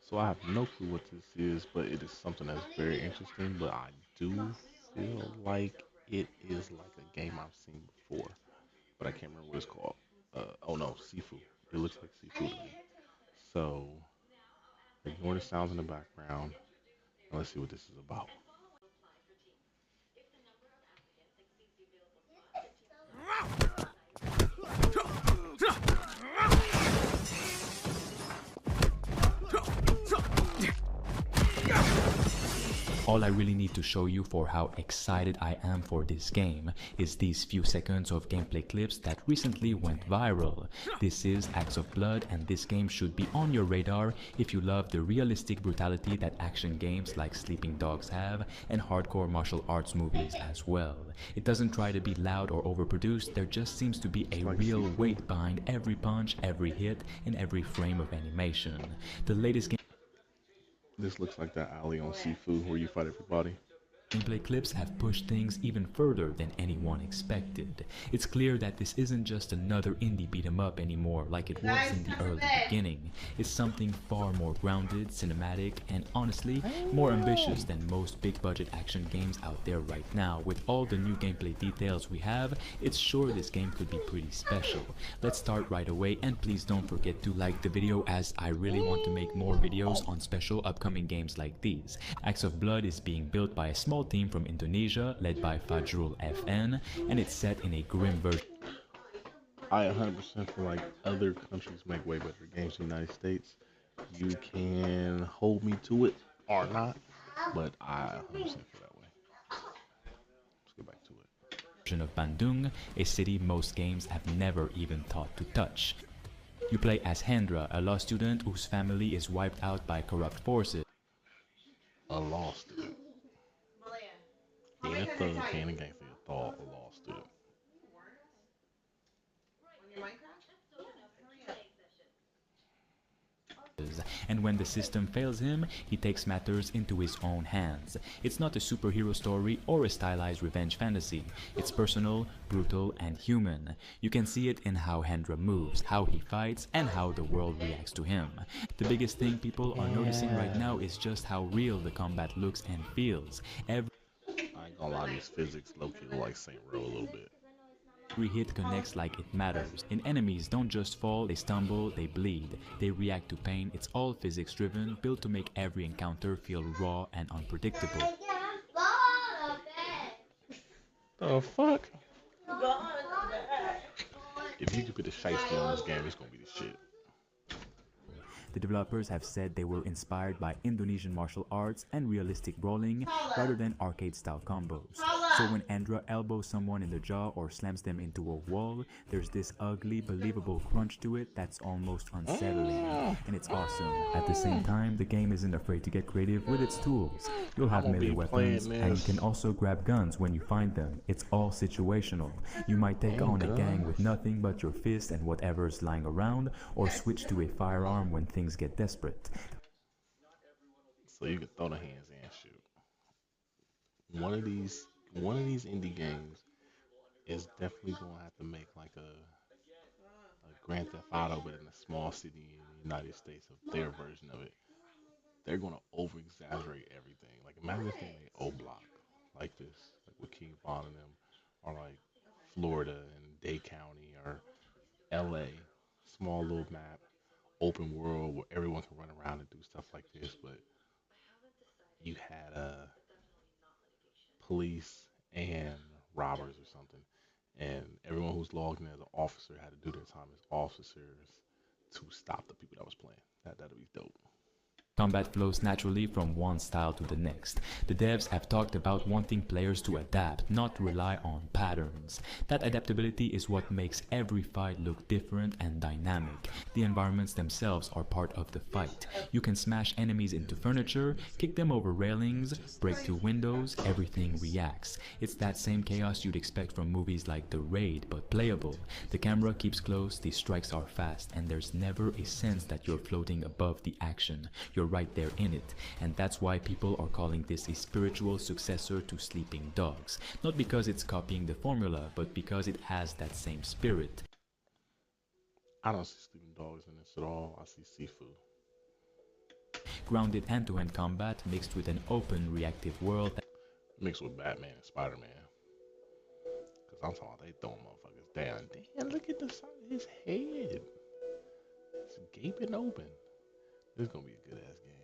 So I have no clue what this is, but it is something that's very interesting. But I do feel like it is like a game I've seen before, but I can't remember what it's called. Oh no, seafood. It looks like seafood to me. So ignore the sounds in the background and let's see what this is about. All I really need to show you for how excited I am for this game is these few seconds of gameplay clips that recently went viral. This is Acts of Blood, and this game should be on your radar if you love the realistic brutality that action games like Sleeping Dogs have, and hardcore martial arts movies as well. It doesn't try to be loud or overproduced, there just seems to be It's a like real seafood. weight behind every punch, every hit, and every frame of animation. The latest This looks like that alley on seafood where you fight everybody. gameplay clips have pushed things even further than anyone expected. It's clear that this isn't just another indie beat 'em up anymore like it was in the early beginning. It's something far more grounded, cinematic, and honestly, more ambitious than most big budget action games out there right now. With all the new gameplay details we have, it's sure this game could be pretty special. Let's start right away, and please don't forget to like the video as I really want to make more videos on special upcoming games like these. Acts of Blood is being built by a small team from Indonesia led by Fajrul FN, and it's set in a grim version I 100% feel like other countries make way better games than the United States. You can hold me to it or not, but I 100% feel that way. Let's get back to it. of Bandung, a city most games have never even thought to touch. You play as Hendra, a law student whose family is wiped out by corrupt forces. A law student. He ain't a thug, he ain't a gangster, he a law student. And when the system fails him, he takes matters into his own hands. It's not a superhero story or a stylized revenge fantasy. It's personal, brutal, and human. You can see it in how Hendra moves, how he fights, and how the world reacts to him. The biggest thing people are noticing right now is just how real the combat looks and feels. I ain't gonna lie, these physics low key look like Saint Row a little bit. Every hit connects like it matters. And enemies don't just fall, they stumble, they bleed. They react to pain. It's all physics driven, built to make every encounter feel raw and unpredictable. The fuck? If you could put a shiesty on this game, it's gonna be the shit. The developers have said they were inspired by Indonesian martial arts and realistic brawling rather than arcade-style combos. So when Andra elbows someone in the jaw or slams them into a wall, there's this ugly, believable crunch to it that's almost unsettling, and it's awesome. At the same time, the game isn't afraid to get creative with its tools. You'll I'm have gonna melee be weapons, playing and you this. can also grab guns when you find them. It's all situational. You might take on a gang with nothing but your fist and whatever's lying around, or switch to a firearm when things get desperate. So you can throw the hands in and shoot. One of these indie games is definitely gonna have to make like a Grand Theft Auto, but in a small city in the United States of their version of it. They're gonna over exaggerate everything. Like imagine if they made O Block like this, like with King Von and them, or like Florida and Dade County or LA, small little map, open world where everyone can run around and do stuff like this, but you had police and robbers or something, and everyone who's logged in as an officer had to do their time as officers to stop the people that was playing. That'd be dope. Combat flows naturally from one style to the next. The devs have talked about wanting players to adapt, not rely on patterns. That adaptability is what makes every fight look different and dynamic. The environments themselves are part of the fight. You can smash enemies into furniture, kick them over railings, break through windows, everything reacts. It's that same chaos you'd expect from movies like The Raid, but playable. The camera keeps close, the strikes are fast, and there's never a sense that you're floating above the action. You're right there in it, and that's why people are calling this a spiritual successor to Sleeping Dogs. Not because it's copying the formula, but because it has that same spirit. I don't see sleeping dogs in this at all. I see seafood. Grounded hand-to-hand combat mixed with an open, reactive world Mixed with Batman and Spider Man. Because I'm talking about they throwing motherfuckers down. Damn, look at the side of his head. It's gaping open. This is going to be a good ass game.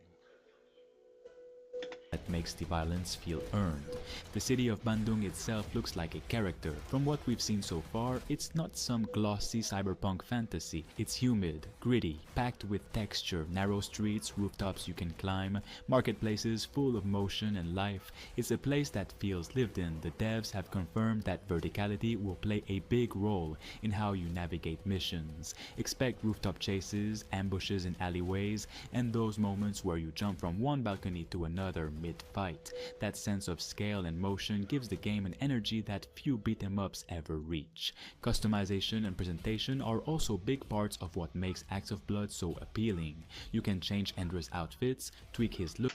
that makes the violence feel earned. The city of Bandung itself looks like a character. From what we've seen so far, it's not some glossy cyberpunk fantasy. It's humid, gritty, packed with texture, narrow streets, rooftops you can climb, marketplaces full of motion and life. It's a place that feels lived in. The devs have confirmed that verticality will play a big role in how you navigate missions. Expect rooftop chases, ambushes in alleyways, and those moments where you jump from one balcony to another mid-fight. That sense of scale and motion gives the game an energy that few beat-em-ups ever reach. Customization and presentation are also big parts of what makes Acts of Blood so appealing. You can change Endra's outfits, tweak his look,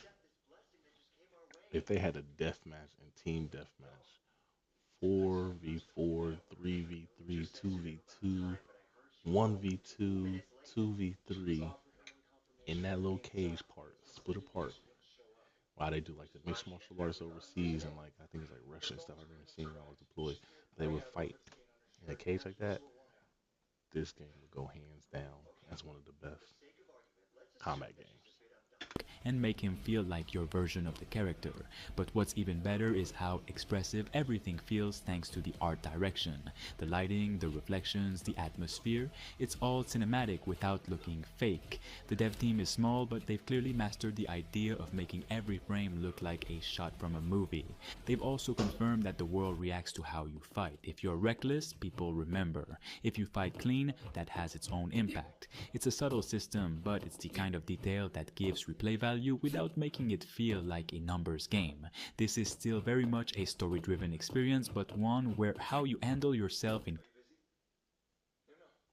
If they had a deathmatch and team deathmatch, 4v4, 3v3, 2v2, 1v2, 2v3, in that little cage part, split apart. Why they do like the mixed martial arts overseas and like I think it's like Russian stuff I've never seen when I was deployed. They would fight in a cage like that. This game would go hands down. That's one of the best combat games. and make him feel like your version of the character. But what's even better is how expressive everything feels thanks to the art direction. The lighting, the reflections, the atmosphere, it's all cinematic without looking fake. The dev team is small, but they've clearly mastered the idea of making every frame look like a shot from a movie. They've also confirmed that the world reacts to how you fight. If you're reckless, people remember. If you fight clean, that has its own impact. It's a subtle system, but it's the kind of detail that gives replay value without making it feel like a numbers game. This is still very much a story-driven experience, but one where how you handle yourself in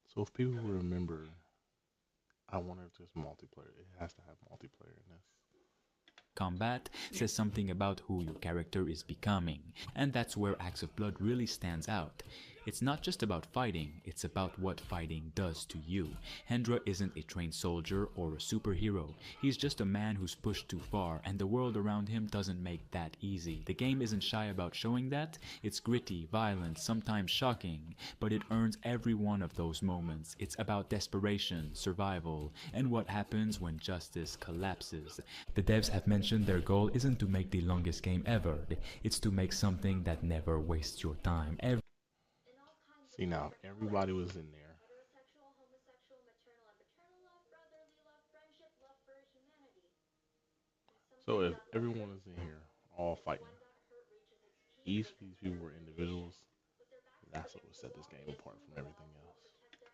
So if people remember, I wonder if there's multiplayer. It has to have multiplayer in this. combat says something about who your character is becoming, and that's where Acts of Blood really stands out. It's not just about fighting, it's about what fighting does to you. Hendra isn't a trained soldier or a superhero. He's just a man who's pushed too far, and the world around him doesn't make that easy. The game isn't shy about showing that. It's gritty, violent, sometimes shocking, but it earns every one of those moments. It's about desperation, survival, and what happens when justice collapses. The devs have mentioned their goal isn't to make the longest game ever. It's to make something that never wastes your time. See now, everybody was in there. So if everyone is in here, all fighting, each of these people were individuals. That's what would set this game apart from everything else.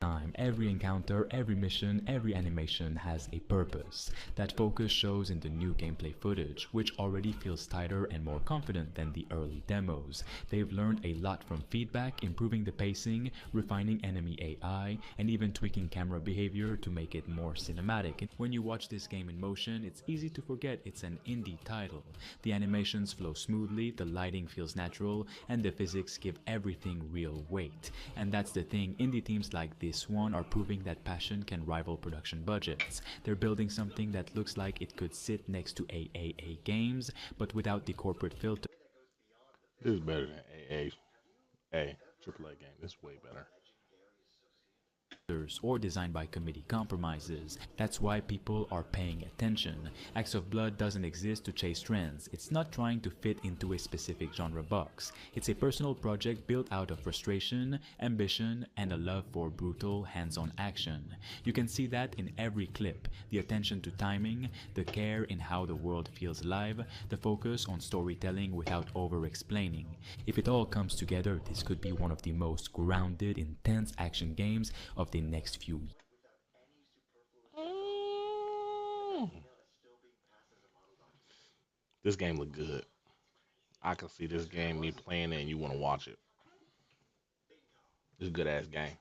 Time, every encounter, every mission, every animation has a purpose. That focus shows in the new gameplay footage, which already feels tighter and more confident than the early demos. They've learned a lot from feedback, improving the pacing, refining enemy AI, and even tweaking camera behavior to make it more cinematic. When you watch this game in motion, it's easy to forget it's an indie title. The animations flow smoothly, the lighting feels natural, and the physics give everything real weight. And that's the thing, indie teams like this one are proving that passion can rival production budgets. They're building something that looks like it could sit next to AAA games, but without the corporate filter. This is better than AA, AAA game. This is way better. Or designed by committee compromises. That's why people are paying attention. Acts of Blood doesn't exist to chase trends. It's not trying to fit into a specific genre box. It's a personal project built out of frustration, ambition, and a love for brutal, hands-on action. You can see that in every clip. The attention to timing, the care in how the world feels alive, the focus on storytelling without over-explaining. If it all comes together, this could be one of the most grounded, intense action games of the next few years. Mm. This game look good. I can see this game me playing it and you want to watch it. It's a good ass game.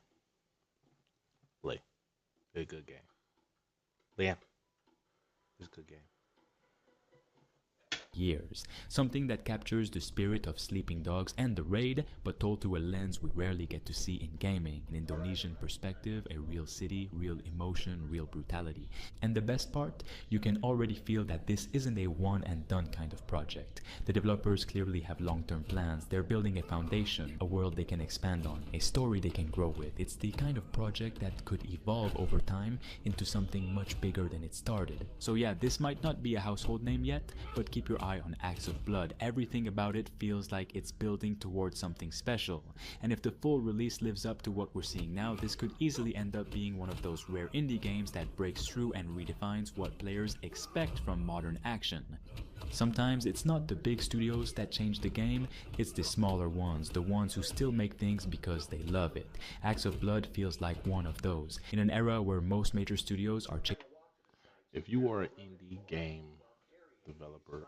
Play. It's a good game. Liam, it's a good game. years. Something that captures the spirit of Sleeping Dogs and The Raid, but told through a lens we rarely get to see in gaming. An Indonesian perspective, a real city, real emotion, real brutality. And the best part, you can already feel that this isn't a one and done kind of project. The developers clearly have long term plans. They're building a foundation, a world they can expand on, a story they can grow with. It's the kind of project that could evolve over time into something much bigger than it started. So yeah, this might not be a household name yet, but keep your eye on Acts of Blood. Everything about it feels like it's building towards something special. And if the full release lives up to what we're seeing now, this could easily end up being one of those rare indie games that breaks through and redefines what players expect from modern action. Sometimes it's not the big studios that change the game, it's the smaller ones, the ones who still make things because they love it. Acts of Blood feels like one of those. In an era where most major studios are If you are an indie game developer,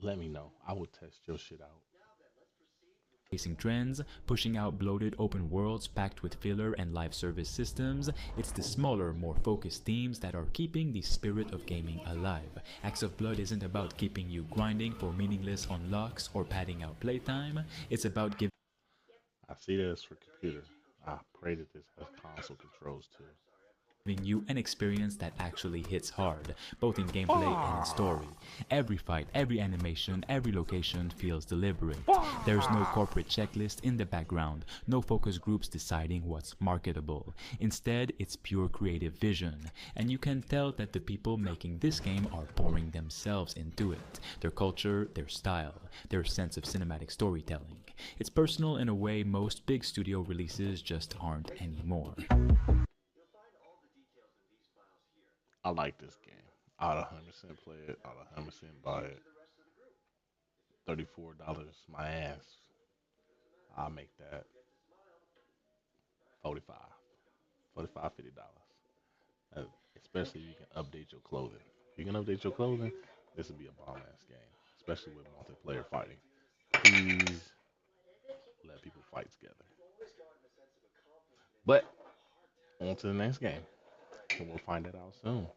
let me know. I will test your shit out. chasing trends, pushing out bloated open worlds packed with filler and live service systems, it's the smaller, more focused teams that are keeping the spirit of gaming alive. Acts of Blood isn't about keeping you grinding for meaningless unlocks or padding out playtime, it's about giving I see this for computer. I pray that this has console controls too. you an experience that actually hits hard, both in gameplay and in story. Every fight, every animation, every location feels deliberate. There's no corporate checklist in the background, no focus groups deciding what's marketable. Instead, it's pure creative vision, and you can tell that the people making this game are pouring themselves into it. Their culture, their style, their sense of cinematic storytelling. It's personal in a way most big studio releases just aren't anymore. I like this game. I'd 100% play it. I'd 100% buy it. $34, my ass. I'll make that 45, 45, $50. Especially if you can update your clothing. If you can update your clothing, this would be a bomb ass game. Especially with multiplayer fighting. Please let people fight together. But on to the next game. And we'll find that out soon.